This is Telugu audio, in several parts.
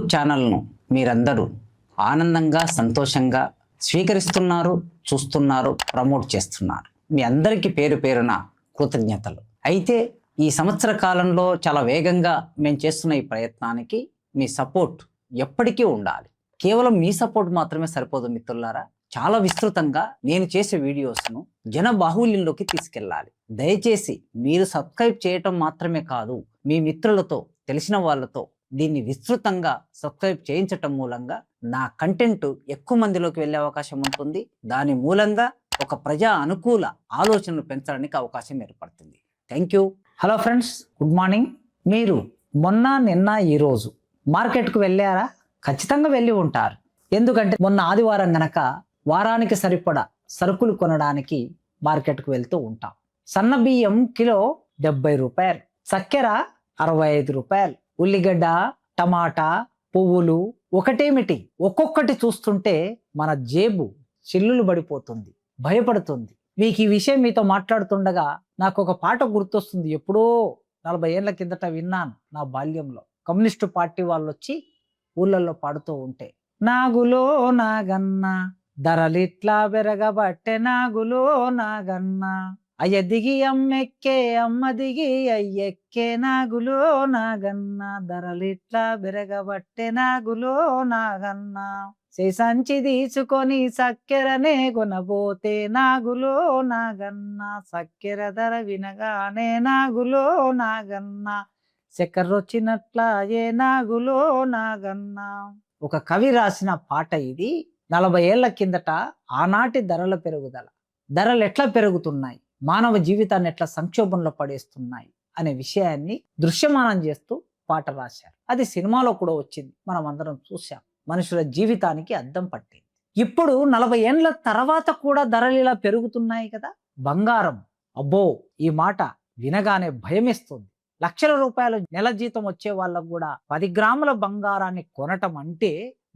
యూట్యూబ్ ఛానల్ను మీరందరూ ఆనందంగా సంతోషంగా స్వీకరిస్తున్నారు, చూస్తున్నారు, ప్రమోట్ చేస్తున్నారు. మీ అందరికీ పేరు పేరున కృతజ్ఞతలు. అయితే ఈ సంవత్సర కాలంలో చాలా వేగంగా మేము చేస్తున్న ఈ ప్రయత్నానికి మీ సపోర్ట్ ఎప్పటికీ ఉండాలి. కేవలం మీ సపోర్ట్ మాత్రమే సరిపోదు మిత్రులారా. చాలా విస్తృతంగా నేను చేసే వీడియోస్ను జన బాహుళ్యంలోకి తీసుకెళ్ళాలి. దయచేసి మీరు సబ్స్క్రైబ్ చేయటం మాత్రమే కాదు, మీ మిత్రులతో, తెలిసిన వాళ్ళతో దీన్ని విస్తృతంగా సబ్స్క్రైబ్ చేయించటం మూలంగా నా కంటెంట్ ఎక్కువ మందిలోకి వెళ్ళే అవకాశం ఉంటుంది. దాని మూలంగా ఒక ప్రజా అనుకూల ఆలోచనలు పెంచడానికి అవకాశం ఏర్పడుతుంది. Thank you. Hello friends, good morning. మీరు మొన్న నిన్న ఈరోజు మార్కెట్కు వెళ్ళారా? ఖచ్చితంగా వెళ్ళి ఉంటారు. ఎందుకంటే మొన్న ఆదివారం గనక వారానికి సరిపడా సరుకులు కొనడానికి మార్కెట్కు వెళ్తూ ఉంటాం. సన్న బియ్యం కిలో 70 రూపాయలు, చక్కెర 65 రూపాయలు, ఉల్లిగడ్డ, టమాటా, పువ్వులు ఒకటేమిటి ఒక్కొక్కటి చూస్తుంటే మన జేబు చిల్లులు పడిపోతుంది, భయపడుతుంది. మీకు ఈ విషయం మీతో మాట్లాడుతుండగా నాకు ఒక పాట గుర్తొస్తుంది. ఎప్పుడో 40 ఏళ్ల కిందట విన్నాను నా బాల్యంలో. కమ్యూనిస్టు పార్టీ వాళ్ళు వచ్చి ఊళ్ళల్లో పాడుతూ ఉంటే, నాగులో నాగన్న ధరలిట్లా బెరగబట్టె, నాగులో నాగన్న అయ్య దిగి అమ్మెక్కే, అమ్మ దిగి అయ్యెక్కే, నాగులో నాగన్న ధరలిట్లా బెరగబట్టె, నాగులో నాగన్న సంచి తీసుకొని చక్కెరనే కొనబోతే, నాగులో నాగన్న చక్కెర ధర వినగానే, నాగులో నాగన్న చక్కెర వచ్చినట్లా ఏ, నాగులో నాగన్న. ఒక కవి రాసిన పాట ఇది. 40 ఏళ్ల కిందట ఆనాటి ధరల పెరుగుదల, ధరలు ఎట్లా పెరుగుతున్నాయి, మానవ జీవితాన్ని ఎట్లా సంక్షోభంలో పడేస్తున్నాయి అనే విషయాన్ని దృశ్యమానం చేస్తూ పాట రాశారు. అది సినిమాలో కూడా వచ్చింది, మనం అందరం చూసాం. మనుషుల జీవితానికి అద్దం పట్టింది. ఇప్పుడు 40 ఏళ్ల తర్వాత కూడా ధరలు ఇలా పెరుగుతున్నాయి కదా. బంగారం, అబ్బో, ఈ మాట వినగానే భయమేస్తుంది. లక్షల రూపాయల నెల జీతం వచ్చే వాళ్ళకు కూడా 10 గ్రాముల బంగారాన్ని కొనటం అంటే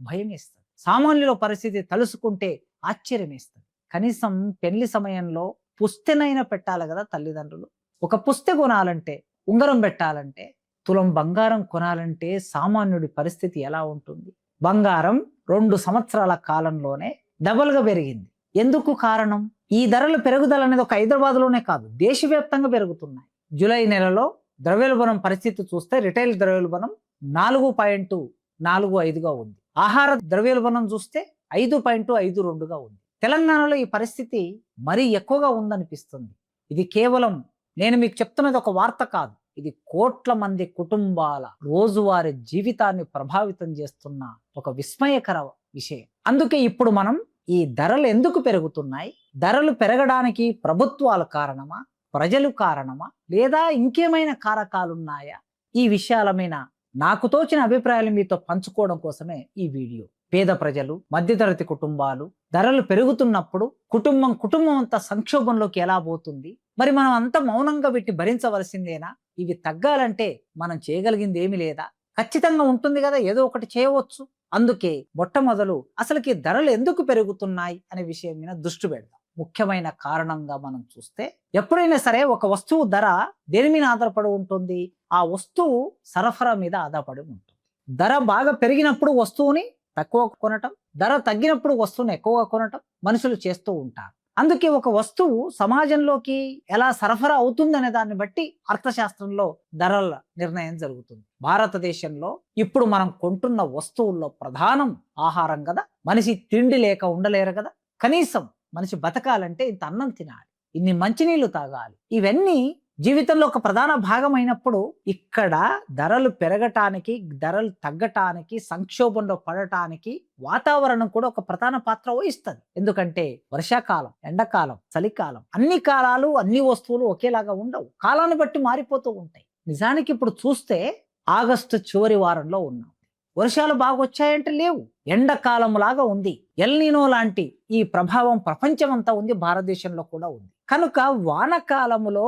భయమేస్తుంది. సామాన్యుల పరిస్థితి తలుసుకుంటే ఆశ్చర్యమేస్తుంది. కనీసం పెళ్లి సమయంలో పుస్తెనైనా పెట్టాలి కదా తల్లిదండ్రులు. ఒక పుస్తె కొనాలంటే, ఉంగరం పెట్టాలంటే, తులం బంగారం కొనాలంటే సామాన్యుడి పరిస్థితి ఎలా ఉంటుంది? బంగారం 2 సంవత్సరాల కాలంలోనే డబల్గా పెరిగింది. ఎందుకు కారణం? ఈ ధరల పెరుగుదల అనేది ఒక హైదరాబాద్లోనే కాదు, దేశవ్యాప్తంగా పెరుగుతున్నాయి. జూలై నెలలో ద్రవ్యోల్బణం పరిస్థితి చూస్తే రిటైల్ ద్రవ్యోల్బణం 4.45గా ఉంది. ఆహార ద్రవ్యోల్బణం చూస్తే 5.52గా ఉంది. తెలంగాణలో ఈ పరిస్థితి మరీ ఎక్కువగా ఉందనిపిస్తుంది. ఇది కేవలం నేను మీకు చెప్తున్నది ఒక వార్త కాదు, ఇది కోట్ల మంది కుటుంబాల రోజువారీ జీవితాన్ని ప్రభావితం చేస్తున్న ఒక విస్మయకర విషయం. అందుకే ఇప్పుడు మనం ఈ ధరలు ఎందుకు పెరుగుతున్నాయి, ధరలు పెరగడానికి ప్రభుత్వాలు కారణమా, ప్రజలు కారణమా, లేదా ఇంకేమైనా కారకాలున్నాయా, ఈ విషయాల మీద నాకు తోచిన అభిప్రాయాలు మీతో పంచుకోవడం కోసమే ఈ వీడియో. పేద ప్రజలు, మధ్యతరగతి కుటుంబాలు ధరలు పెరుగుతున్నప్పుడు కుటుంబం అంతా సంక్షోభంలోకి ఎలా పోతుంది? మరి మనం అంతా మౌనంగా పెట్టి భరించవలసిందేనా? ఇవి తగ్గాలంటే మనం చేయగలిగింది ఏమీ లేదా? ఖచ్చితంగా ఉంటుంది కదా, ఏదో ఒకటి చేయవచ్చు. అందుకే మొట్టమొదలు అసలుకి ధరలు ఎందుకు పెరుగుతున్నాయి అనే విషయం మీద దృష్టి పెడదాం. ముఖ్యమైన కారణంగా మనం చూస్తే, ఎప్పుడైనా సరే ఒక వస్తువు ధర దేని మీద ఆధారపడి ఉంటుంది? ఆ వస్తువు సరఫరా మీద ఆధారపడి ఉంటుంది. ధర బాగా పెరిగినప్పుడు వస్తువుని తక్కువ కొనటం, ధర తగ్గినప్పుడు వస్తువుని ఎక్కువగా కొనటం మనుషులు చేస్తూ ఉంటారు. అందుకే ఒక వస్తువు సమాజంలోకి ఎలా సరఫరా అవుతుందనే దాన్ని బట్టి అర్థశాస్త్రంలో ధరల నిర్ణయం జరుగుతుంది. భారతదేశంలో ఇప్పుడు మనం కొంటున్న వస్తువుల్లో ప్రధానం ఆహారం కదా. మనిషి తిండి లేక ఉండలేరు కదా. కనీసం మనిషి బతకాలంటే ఇంత అన్నం తినాలి, ఇన్ని మంచినీళ్లు తాగాలి. ఇవన్నీ జీవితంలో ఒక ప్రధాన భాగం అయినప్పుడు ఇక్కడ ధరలు పెరగటానికి, ధరలు తగ్గటానికి, సంక్షోభంలో పడటానికి వాతావరణం కూడా ఒక ప్రధాన పాత్ర వహిస్తుంది. ఎందుకంటే వర్షాకాలం, ఎండాకాలం, చలికాలం, అన్ని కాలాలు అన్ని వస్తువులు ఒకేలాగా ఉండవు, కాలాన్ని బట్టి మారిపోతూ ఉంటాయి. నిజానికి ఇప్పుడు చూస్తే ఆగస్టు చివరి వారంలో ఉన్నాం. వర్షాలు బాగా వచ్చాయంటే లేవు, ఎండాకాలం లాగా ఉంది. ఎల్నినో లాంటి ఈ ప్రభావం ప్రపంచమంతా ఉంది, భారతదేశంలో కూడా ఉంది. కనుక వానకాలములో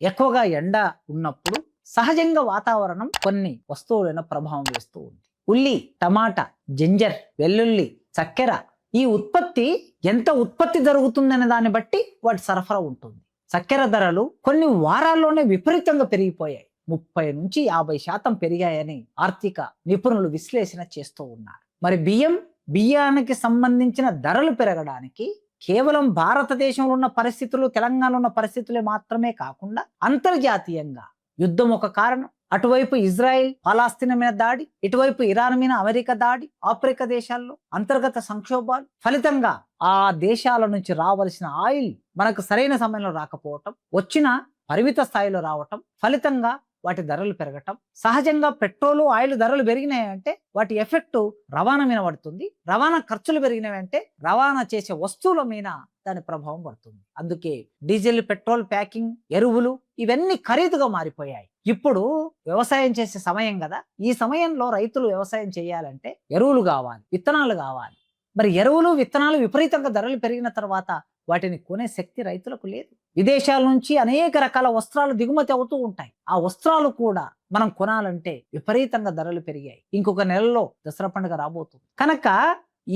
ఎక్కువగా ఎండ ఉన్నప్పుడు సహజంగా వాతావరణం కొన్ని వస్తువులైన ప్రభావం వేస్తూ ఉంది. ఉల్లి, టమాటా, జింజర్, వెల్లుల్లి, చక్కెర, ఈ ఉత్పత్తి ఎంత ఉత్పత్తి జరుగుతుందనే దాన్ని బట్టి వాటి సరఫరా ఉంటుంది. చక్కెర ధరలు కొన్ని వారాల్లోనే విపరీతంగా పెరిగిపోయాయి. 30-50% పెరిగాయని ఆర్థిక నిపుణులు విశ్లేషణ చేస్తూ ఉన్నారు. మరి బియ్యానికి సంబంధించిన ధరలు పెరగడానికి కేవలం భారతదేశంలో ఉన్న పరిస్థితులు, తెలంగాణలో ఉన్న పరిస్థితులే మాత్రమే కాకుండా అంతర్జాతీయంగా యుద్ధం ఒక కారణం. అటువైపు ఇజ్రాయెల్ పాలస్తీనా మీద దాడి, ఇటువైపు ఇరాన్ మీద అమెరికా దాడి, ఆఫ్రికా దేశాల్లో అంతర్గత సంక్షోభాలు, ఫలితంగా ఆ దేశాల నుంచి రావలసిన ఆయిల్ మనకు సరైన సమయంలో రాకపోవటం, వచ్చిన పరిమిత స్థాయిలో రావటం, ఫలితంగా వాటి ధరలు పెరగటం. సహజంగా పెట్రోలు, ఆయిల్ ధరలు పెరిగినాయంటే వాటి ఎఫెక్ట్ రవాణా మీద పడుతుంది. రవాణా ఖర్చులు పెరిగినాయంటే రవాణా చేసే వస్తువుల మీద దాని ప్రభావం పడుతుంది. అందుకే డీజిల్, పెట్రోల్, ప్యాకింగ్, ఎరువులు ఇవన్నీ ఖరీదుగా మారిపోయాయి. ఇప్పుడు వ్యవసాయం చేసే సమయం కదా, ఈ సమయంలో రైతులు వ్యవసాయం చేయాలంటే ఎరువులు కావాలి, విత్తనాలు కావాలి. మరి ఎరువులు, విత్తనాలు విపరీతంగా ధరలు పెరిగిన తర్వాత వాటిని కొనే శక్తి రైతులకు లేదు. విదేశాల నుంచి అనేక రకాల వస్త్రాలు దిగుమతి అవుతూ ఉంటాయి. ఆ వస్త్రాలు కూడా మనం కొనాలంటే విపరీతంగా ధరలు పెరిగాయి. ఇంకొక నెలలో దసరా పండుగ రాబోతుంది కనుక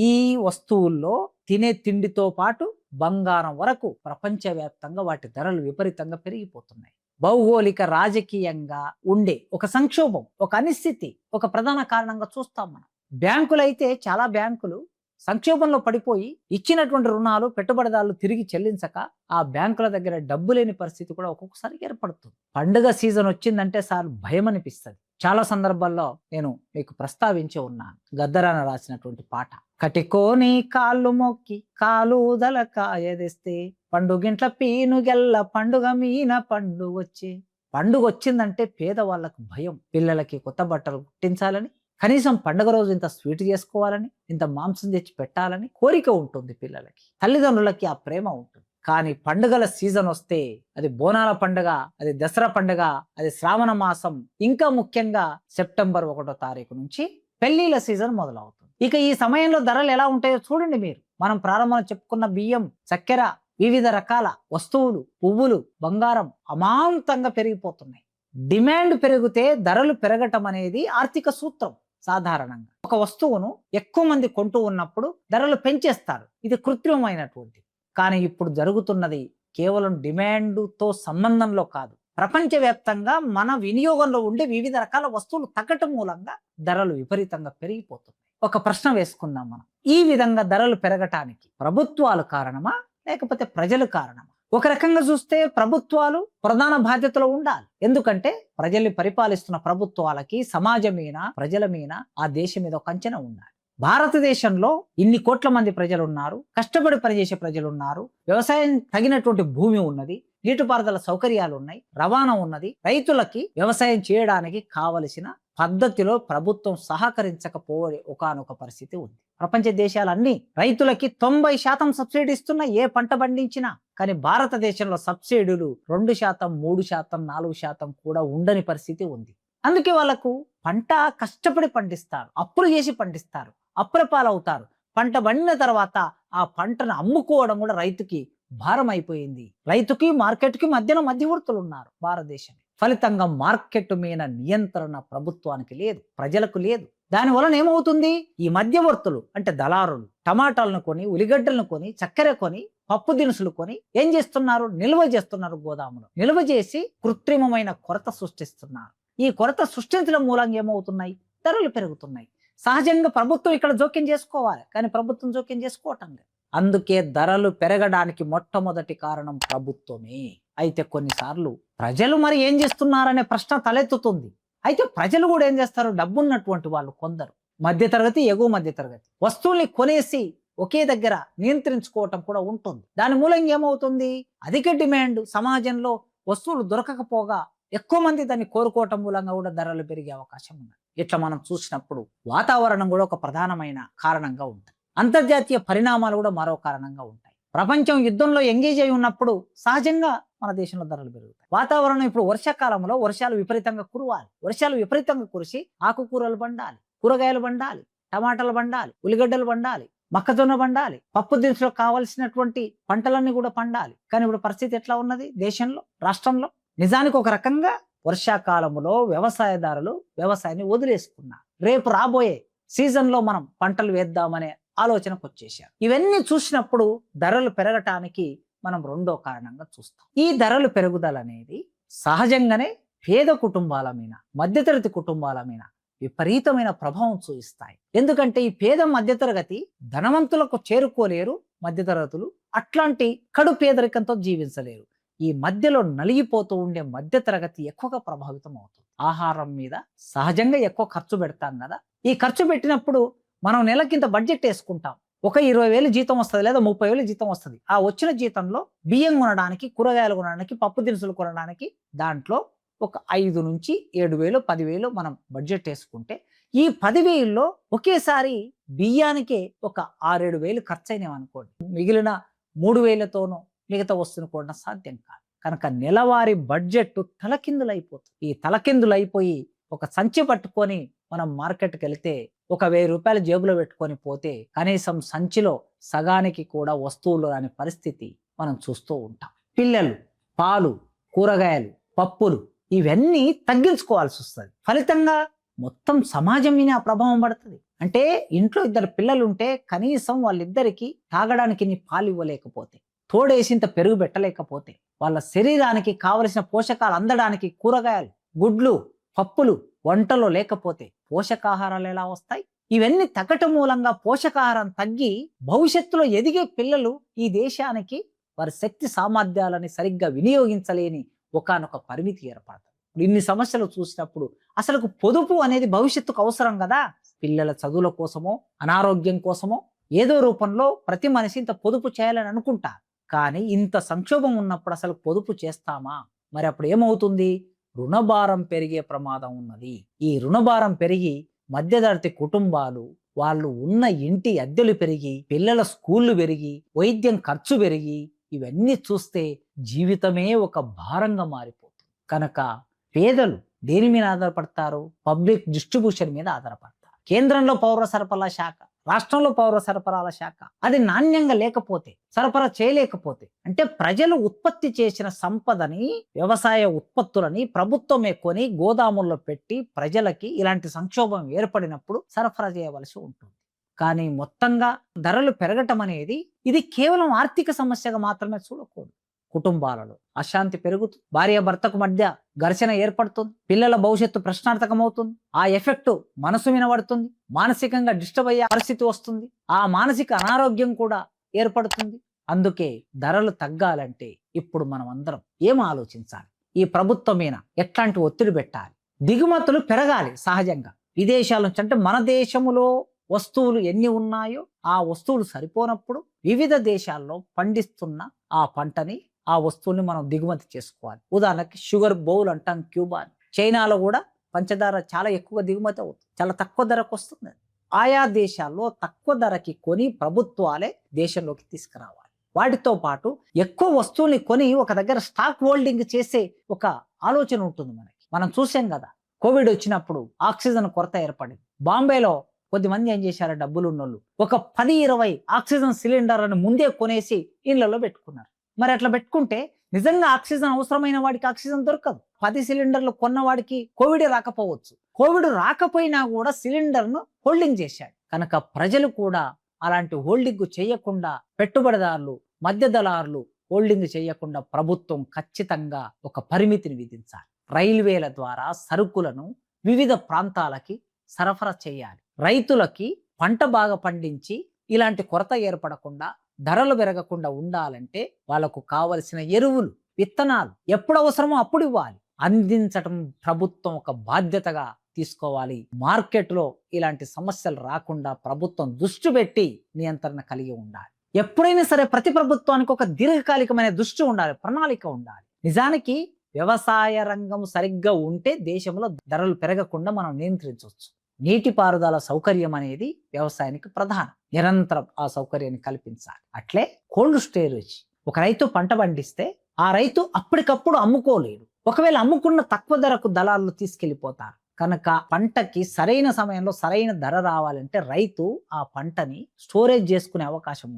ఈ వస్తువుల్లో తినే తిండితో పాటు బంగారం వరకు ప్రపంచవ్యాప్తంగా వాటి ధరలు విపరీతంగా పెరిగిపోతున్నాయి. భౌగోళిక రాజకీయంగా ఉండే ఒక సంక్షోభం, ఒక అనిశ్చితి ఒక ప్రధాన కారణంగా చూస్తాం మనం. బ్యాంకులైతే చాలా బ్యాంకులు సంక్షోభంలో పడిపోయి ఇచ్చినటువంటి రుణాలు, పెట్టుబడిదారులు తిరిగి చెల్లించక ఆ బ్యాంకుల దగ్గర డబ్బు లేని పరిస్థితి కూడా ఒక్కొక్కసారి ఏర్పడుతుంది. పండుగ సీజన్ వచ్చిందంటే సార్ భయం అనిపిస్తుంది. చాలా సందర్భాల్లో నేను మీకు ప్రస్తావించి ఉన్నాను. గద్దరాన రాసినటువంటి పాట, కటికోని కాళ్ళు మొక్కి కాలుదల కాయదెస్తే పండుగింట్ల పీనుగెల్ల పండుగ మీన పండు వచ్చే. పండుగ వచ్చిందంటే పేదవాళ్ళకు భయం. పిల్లలకి కొత్త బట్టలు కుట్టించాలని, కనీసం పండుగ రోజు ఇంత స్వీట్ చేసుకోవాలని, ఇంత మాంసం తెచ్చి పెట్టాలని కోరిక ఉంటుంది పిల్లలకి. తల్లిదండ్రులకి ఆ ప్రేమ ఉంటుంది. కానీ పండుగల సీజన్ వస్తే, అది బోనాల పండుగ, అది దసరా పండుగ, అది శ్రావణ మాసం, ఇంకా ముఖ్యంగా సెప్టెంబర్ 1వ తారీఖు నుంచి పెళ్లిళ్ళ సీజన్ మొదలవుతుంది. ఇక ఈ సమయంలో ధరలు ఎలా ఉంటాయో చూడండి మీరు. మనం ప్రారంభంలో చెప్పుకున్న బియ్యం, చక్కెర, వివిధ రకాల వస్తువులు, పువ్వులు, బంగారం అమాంతంగా పెరిగిపోతున్నాయి. డిమాండ్ పెరిగితే ధరలు పెరగటం అనేది ఆర్థిక సూత్రం. సాధారణంగా ఒక వస్తువును ఎక్కువ మంది కొంటూ ఉన్నప్పుడు ధరలు పెంచేస్తారు. ఇది కృత్రిమమైనటువంటి. కానీ ఇప్పుడు జరుగుతున్నది కేవలం డిమాండ్తో సంబంధంలో కాదు, ప్రపంచవ్యాప్తంగా మన వినియోగంలో ఉండే వివిధ రకాల వస్తువులు తగ్గటం మూలంగా ధరలు విపరీతంగా పెరిగిపోతున్నాయి. ఒక ప్రశ్న వేసుకుందాం మనం. ఈ విధంగా ధరలు పెరగటానికి ప్రభుత్వాలు కారణమా లేకపోతే ప్రజలు కారణమా? ఒక రకంగా చూస్తే ప్రభుత్వాలు ప్రధాన బాధ్యతలో ఉండాలి. ఎందుకంటే ప్రజల్ని పరిపాలిస్తున్న ప్రభుత్వాలకి సమాజం మీద, ప్రజల మీద, ఆ దేశం మీద ఒక అంచనా ఉండాలి. భారతదేశంలో ఇన్ని కోట్ల మంది ప్రజలు ఉన్నారు, కష్టపడి పనిచేసే ప్రజలు ఉన్నారు, వ్యవసాయం తగినటువంటి భూమి ఉన్నది, నీటిపారుదల సౌకర్యాలు ఉన్నాయి, రవాణా ఉన్నది. రైతులకి వ్యవసాయం చేయడానికి కావలసిన పద్ధతిలో ప్రభుత్వం సహకరించకపోయే ఒకానొక పరిస్థితి ఉంది. ప్రపంచ దేశాలన్నీ రైతులకి 90% సబ్సిడీ ఇస్తున్నా ఏ పంట పండించినా. కానీ భారతదేశంలో సబ్సిడీలు 2%, 3%, 4% కూడా ఉండని పరిస్థితి ఉంది. అందుకే వాళ్ళకు పంట కష్టపడి పండిస్తారు, అప్పులు చేసి పండిస్తారు, అప్పుల పాలవుతారు. పంట పండిన తర్వాత ఆ పంటను అమ్ముకోవడం కూడా రైతుకి భారం అయిపోయింది. రైతుకి మార్కెట్కి మధ్యన మధ్యవర్తులు ఉన్నారు భారతదేశం. ఫలితంగా మార్కెట్ మీద నియంత్రణ ప్రభుత్వానికి లేదు, ప్రజలకు లేదు. దాని వలన ఏమవుతుంది? ఈ మధ్యవర్తులు అంటే దళారులు టమాటాలను కొని, ఉల్లిగడ్డలను కొని, చక్కెర కొని, పప్పు దినుసులు కొని ఏం చేస్తున్నారు? నిల్వ చేస్తున్నారు. గోదాములో నిల్వ చేసి కృత్రిమమైన కొరత సృష్టిస్తున్నారు. ఈ కొరత సృష్టించడం మూలంగా ఏమవుతున్నాయి? ధరలు పెరుగుతున్నాయి. సహజంగా ప్రభుత్వం ఇక్కడ జోక్యం చేసుకోవాలి, కానీ ప్రభుత్వం జోక్యం చేసుకోవటం లేదు. అందుకే ధరలు పెరగడానికి మొట్టమొదటి కారణం ప్రభుత్వమే. అయితే కొన్నిసార్లు ప్రజలు మరి ఏం చేస్తున్నారనే ప్రశ్న తలెత్తుతుంది. అయితే ప్రజలు కూడా ఏం చేస్తారు? డబ్బున్నటువంటి వాళ్ళు కొందరు, మధ్యతరగతి, ఎగువ మధ్యతరగతి, వస్తువుల్ని కొనేసి ఒకే దగ్గర నియంత్రించుకోవటం కూడా ఉంటుంది. దాని మూలంగా ఏమవుతుంది? అధిక డిమాండ్, సమాజంలో వస్తువులు దొరకకపోగా ఎక్కువ మంది దాన్ని కోరుకోవటం మూలంగా కూడా ధరలు పెరిగే అవకాశం ఉంది. ఇట్లా మనం చూసినప్పుడు వాతావరణం కూడా ఒక ప్రధానమైన కారణంగా ఉంటుంది. అంతర్జాతీయ పరిణామాలు కూడా మరో కారణంగా ఉంటాయి. ప్రపంచం యుద్ధంలో ఎంగేజ్ అయి ఉన్నప్పుడు సహజంగా మన దేశంలో ధరలు పెరుగుతాయి. వాతావరణం ఇప్పుడు వర్షాకాలంలో వర్షాలు విపరీతంగా కురవాలి. వర్షాలు విపరీతంగా కురిసి ఆకుకూరలు పండాలి, కూరగాయలు పండాలి, టమాటాలు పండాలి, ఉల్లిగడ్డలు పండాలి, మొక్కజొన్న పండాలి, పప్పు దినుసులకు కావలసినటువంటి పంటలన్నీ కూడా పండాలి. కానీ ఇప్పుడు పరిస్థితి ఎట్లా ఉన్నది దేశంలో, రాష్ట్రంలో? నిజానికి ఒక రకంగా వర్షాకాలంలో వ్యవసాయదారులు వ్యవసాయాన్ని వదిలేసుకున్నారు. రేపు రాబోయే సీజన్లో మనం పంటలు వేద్దామనే ఆలోచనకు వచ్చేసారు. ఇవన్నీ చూసినప్పుడు ధరలు పెరగటానికి మనం రెండో కారణంగా చూస్తాం. ఈ ధరలు పెరుగుదల అనేది సహజంగానే పేద కుటుంబాల మీద, మధ్యతరగతి కుటుంబాల మీద విపరీతమైన ప్రభావం చూపిస్తాయి. ఎందుకంటే ఈ పేద మధ్యతరగతి ధనవంతులకు చేరుకోలేరు, మధ్యతరగతులు అట్లాంటి కడు పేదరికంతో జీవించలేరు. ఈ మధ్యలో నలిగిపోతూ ఉండే మధ్యతరగతి ఎక్కువగా ప్రభావితం అవుతుంది. ఆహారం మీద సహజంగా ఎక్కువ ఖర్చు పెడతాం కదా. ఈ ఖర్చు పెట్టినప్పుడు మనం నెలకింత బడ్జెట్ వేసుకుంటాం. ఒక 20,000 జీతం వస్తుంది లేదా 30,000 జీతం వస్తుంది. ఆ వచ్చిన జీతంలో బియ్యం కొనడానికి, కూరగాయలు కొనడానికి, పప్పు దినుసులు కొనడానికి దాంట్లో ఒక 5 నుంచి 7,000, 10,000 మనం బడ్జెట్ వేసుకుంటే ఈ 10,000లో ఒకేసారి బియ్యానికే ఒక 6-7,000 ఖర్చు అయినాం అనుకోండి. మిగిలిన 3,000తోనూ మిగతా వస్తువును కొనడం సాధ్యం కాదు. కనుక నెలవారీ బడ్జెట్ తలకిందులైపోతుంది. ఈ తలకిందులైపోయి ఒక సంచి పట్టుకొని మనం మార్కెట్కి వెళితే ఒక 1,000 రూపాయలు జేబులో పెట్టుకొని పోతే కనీసం సంచిలో సగానికి కూడా వస్తువులు రాని పరిస్థితి మనం చూస్తూ ఉంటాం. పిల్లలు, పాలు, కూరగాయలు, పప్పులు ఇవన్నీ తగ్గించుకోవాల్సి వస్తుంది. ఫలితంగా మొత్తం సమాజం మీద ఆ ప్రభావం పడుతుంది. అంటే ఇంట్లో 2 పిల్లలు ఉంటే కనీసం వాళ్ళిద్దరికి తాగడానికి ఇన్ని పాలు ఇవ్వలేకపోతే, తోడేసింత పెరుగు పెట్టలేకపోతే, వాళ్ళ శరీరానికి కావలసిన పోషకాలు అందడానికి కూరగాయలు, గుడ్లు, పప్పులు వంటలో లేకపోతే పోషకాహారాలు ఎలా వస్తాయి? ఇవన్నీ తగ్గటం మూలంగా పోషకాహారం తగ్గి భవిష్యత్తులో ఎదిగే పిల్లలు ఈ దేశానికి వారి శక్తి సామర్థ్యాలని సరిగ్గా వినియోగించలేని ఒకానొక పరిమితి ఏర్పడుతుంది. ఇన్ని సమస్యలు చూసినప్పుడు అసలు పొదుపు అనేది భవిష్యత్తుకు అవసరం కదా. పిల్లల చదువుల కోసమో, అనారోగ్యం కోసమో ఏదో రూపంలో ప్రతి మనిషి ఇంత పొదుపు చేయాలని అనుకుంటారు. కానీ ఇంత సంక్షోభం ఉన్నప్పుడు అసలు పొదుపు చేస్తామా? మరి అప్పుడు ఏమవుతుంది? రుణభారం పెరిగే ప్రమాదం ఉన్నది. ఈ రుణభారం పెరిగి మధ్యతరగతి కుటుంబాలు, వాళ్ళు ఉన్న ఇంటి అద్దెలు పెరిగి, పిల్లల స్కూళ్ళు పెరిగి, వైద్యం ఖర్చు పెరిగి, ఇవన్నీ చూస్తే జీవితమే ఒక భారంగా మారిపోతుంది. కనుక పేదలు దేని మీద ఆధారపడతారు? పబ్లిక్ డిస్ట్రిబ్యూషన్ మీద ఆధారపడతారు. కేంద్రంలో పౌర సరఫరాల శాఖ, రాష్ట్రంలో పౌర సరఫరాల శాఖ అది నాణ్యంగా లేకపోతే, సరఫరా చేయలేకపోతే, అంటే ప్రజలు ఉత్పత్తి చేసిన సంపదని, వ్యవసాయ ఉత్పత్తులని ప్రభుత్వమే కొని గోదాముల్లో పెట్టి ప్రజలకి ఇలాంటి సంక్షోభం ఏర్పడినప్పుడు సరఫరా చేయవలసి ఉంటుంది. కానీ మొత్తంగా ధరలు పెరగటం అనేది ఇది కేవలం ఆర్థిక సమస్యగా మాత్రమే చూడకూడదు. కుటుంబాలలో అశాంతి పెరుగుతుంది, భార్యాభర్తకు మధ్య ఘర్షణ ఏర్పడుతుంది, పిల్లల భవిష్యత్తు ప్రశ్నార్థకమవుతుంది, ఆ ఎఫెక్ట్ మనసు వినబడుతుంది, మానసికంగా డిస్టర్బ్ అయ్యే పరిస్థితి వస్తుంది, ఆ మానసిక అనారోగ్యం కూడా ఏర్పడుతుంది. అందుకే ధరలు తగ్గాలంటే ఇప్పుడు మనం అందరం ఏం ఆలోచించాలి? ఈ ప్రభుత్వం మీద ఎట్లాంటి ఒత్తిడి పెట్టాలి? దిగుమతులు పెరగాలి సహజంగా. విదేశాల నుంచి, అంటే మన దేశంలో వస్తువులు ఎన్ని ఉన్నాయో ఆ వస్తువులు సరిపోనప్పుడు వివిధ దేశాల్లో పండిస్తున్న ఆ పంటని, ఆ వస్తువుని మనం దిగుమతి చేసుకోవాలి. ఉదాహరణకి షుగర్ బౌల్ అంటాం, క్యూబా. చైనాలో కూడా పంచదార చాలా ఎక్కువగా దిగుమతి అవుతుంది, చాలా తక్కువ ధరకు వస్తుంది. ఆయా దేశాల్లో తక్కువ ధరకి కొని ప్రభుత్వాలే దేశంలోకి తీసుకురావాలి. వాటితో పాటు ఎక్కువ వస్తువుల్ని కొని ఒక దగ్గర స్టాక్ హోల్డింగ్ చేసే ఒక ఆలోచన ఉంటుంది మనకి. మనం చూసాం కదా, కోవిడ్ వచ్చినప్పుడు ఆక్సిజన్ కొరత ఏర్పడింది. బాంబేలో కొద్దిమంది ఏం చేశారు, డబ్బులు ఉన్నోళ్ళు ఒక 10-20 ఆక్సిజన్ సిలిండర్లను ముందే కొనేసి ఇళ్లలో పెట్టుకున్నారు. మరి అట్లా పెట్టుకుంటే నిజంగా ఆక్సిజన్ అవసరమైన వాడికి ఆక్సిజన్ దొరకదు. 10 సిలిండర్లు కొన్నవాడికి కోవిడ్ రాకపోవచ్చు. కోవిడ్ రాకపోయినా కూడా సిలిండర్ను హోల్డింగ్ చేశాడు. కనుక ప్రజలు కూడా అలాంటి హోల్డింగ్ చేయకుండా, పెట్టుబడిదారులు, మధ్య దళారులు హోల్డింగ్ చేయకుండా ప్రభుత్వం ఖచ్చితంగా ఒక పరిమితిని విధించాలి. రైల్వేల ద్వారా సరుకులను వివిధ ప్రాంతాలకి సరఫరా చేయాలి. రైతులకి పంట బాగా పండించి ఇలాంటి కొరత ఏర్పడకుండా, ధరలు పెరగకుండా ఉండాలంటే వాళ్ళకు కావలసిన ఎరువులు, విత్తనాలు ఎప్పుడు అవసరమో అప్పుడు ఇవ్వాలి. అందించటం ప్రభుత్వం ఒక బాధ్యతగా తీసుకోవాలి. మార్కెట్లో ఇలాంటి సమస్యలు రాకుండా ప్రభుత్వం దృష్టి పెట్టి నియంత్రణ కలిగి ఉండాలి. ఎప్పుడైనా సరే ప్రతి ప్రభుత్వానికి ఒక దీర్ఘకాలికమైన దృష్టి ఉండాలి, ప్రణాళిక ఉండాలి. నిజానికి వ్యవసాయ రంగం సరిగ్గా ఉంటే దేశంలో ధరలు పెరగకుండా మనం నియంత్రించవచ్చు. నీటిపారుదల సౌకర్యం అనేది వ్యవసాయానికి ప్రధానం. నిరంతరం ఆ సౌకర్యాన్ని కల్పించాలి. అట్లే కోల్డ్ స్టోరేజ్. ఒక రైతు పంట పండిస్తే ఆ రైతు అప్పటికప్పుడు అమ్ముకోలేడు. ఒకవేళ అమ్ముకున్న తక్కువ ధరకు దళాలు తీసుకెళ్లిపోతారు. కనుక పంటకి సరైన సమయంలో సరైన ధర రావాలంటే రైతు ఆ పంటని స్టోరేజ్ చేసుకునే అవకాశం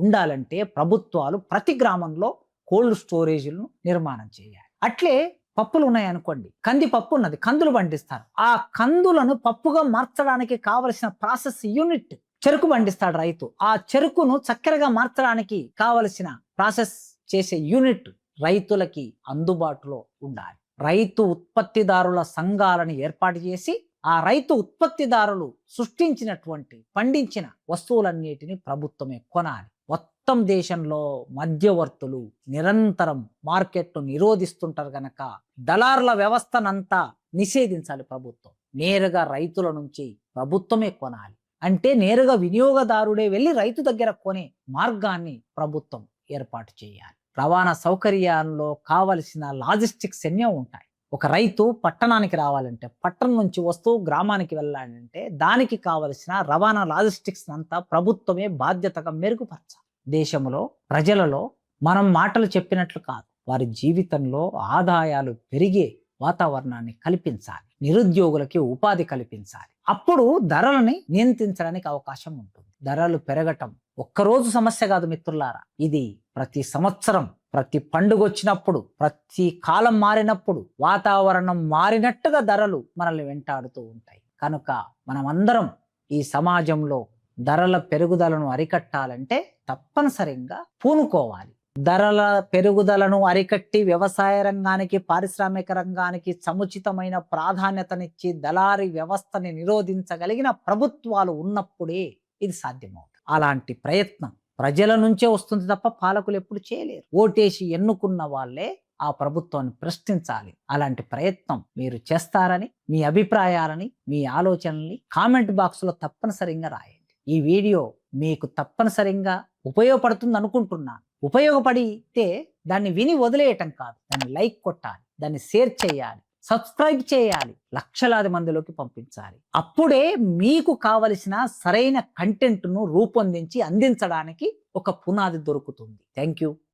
ఉండాలంటే ప్రభుత్వాలు ప్రతి గ్రామంలో కోల్డ్ స్టోరేజ్లను నిర్మాణం చేయాలి. అట్లే పప్పులు ఉన్నాయనుకోండి, కంది పప్పు ఉన్నది, కందులు పండిస్తారు. ఆ కందులను పప్పుగా మార్చడానికి కావలసిన ప్రాసెస్ యూనిట్, చెరుకు పండిస్తాడు రైతు, ఆ చెరుకును చక్కెరగా మార్చడానికి కావలసిన ప్రాసెస్ చేసే యూనిట్ రైతులకి అందుబాటులో ఉండాలి. రైతు ఉత్పత్తిదారుల సంఘాలను ఏర్పాటు చేసి ఆ రైతు ఉత్పత్తిదారులు సృష్టించినటువంటి పండించిన వస్తువులన్నిటిని ప్రభుత్వమే కొనాలి. మొత్తం దేశంలో మధ్యవర్తులు నిరంతరం మార్కెట్ను నిరోధిస్తుంటారు గనక దళారుల వ్యవస్థనంతా నిషేధించాలి ప్రభుత్వం. నేరుగా రైతుల నుంచి ప్రభుత్వమే కొనాలి. అంటే నేరుగా వినియోగదారుడే వెళ్ళి రైతు దగ్గర కొనే మార్గాన్ని ప్రభుత్వం ఏర్పాటు చేయాలి. రవాణా సౌకర్యాల్లో కావలసిన లాజిస్టిక్స్ ఎన్నో ఉంటాయి. ఒక రైతు పట్టణానికి రావాలంటే, పట్టణం నుంచి వస్తువు గ్రామానికి వెళ్ళాలంటే దానికి కావలసిన రవాణా లాజిస్టిక్స్ అంతా ప్రభుత్వమే బాధ్యతగా మెరుగుపరచాలి. దేశంలో ప్రజలలో మనం మాటలు చెప్పినట్లు కాదు, వారి జీవితంలో ఆదాయాలు పెరిగే వాతావరణాన్ని కల్పించాలి. నిరుద్యోగులకి ఉపాధి కల్పించాలి. అప్పుడు ధరలని నియంత్రించడానికి అవకాశం ఉంటుంది. ధరలు పెరగటం ఒక్కరోజు సమస్య కాదు మిత్రులారా, ఇది ప్రతి సంవత్సరం, ప్రతి పండుగ వచ్చినప్పుడు, ప్రతి కాలం మారినప్పుడు, వాతావరణం మారినట్టుగా ధరలు మనల్ని వెంటాడుతూ ఉంటాయి. కనుక మనమందరం ఈ సమాజంలో ధరల పెరుగుదలను అరికట్టాలంటే తప్పనిసరిగా పూనుకోవాలి. ధరల పెరుగుదలను అరికట్టి వ్యవసాయ రంగానికి, పారిశ్రామిక రంగానికి సముచితమైన ప్రాధాన్యతనిచ్చి దళారీ వ్యవస్థని నిరోధించగలిగిన ప్రభుత్వాలు ఉన్నప్పుడే ఇది సాధ్యమవుతుంది. అలాంటి ప్రయత్నం ప్రజల నుంచే వస్తుంది తప్ప పాలకులు ఎప్పుడు చేయలేరు. ఓటేసి ఎన్నుకున్న వాళ్ళే ఆ ప్రభుత్వాన్ని ప్రశ్నించాలి. అలాంటి ప్రయత్నం మీరు చేస్తారని, మీ అభిప్రాయాలని, మీ ఆలోచనల్ని కామెంట్ బాక్స్లో తప్పనిసరిగా రాయండి. ఈ వీడియో మీకు తప్పనిసరిగా ఉపయోగపడుతుంది అనుకుంటున్నాను. ఉపయోగపడితే దాన్ని విని వదిలేయటం కాదు, దాన్ని లైక్ కొట్టాలి, దాన్ని షేర్ చేయాలి, సబ్స్క్రైబ్ చేయాలి, లక్షలాది మందిలోకి పంపించాలి. అప్పుడే మీకు కావలసిన సరైన కంటెంట్ను రూపొందించి అందించడానికి ఒక పునాది దొరుకుతుంది. Thank you.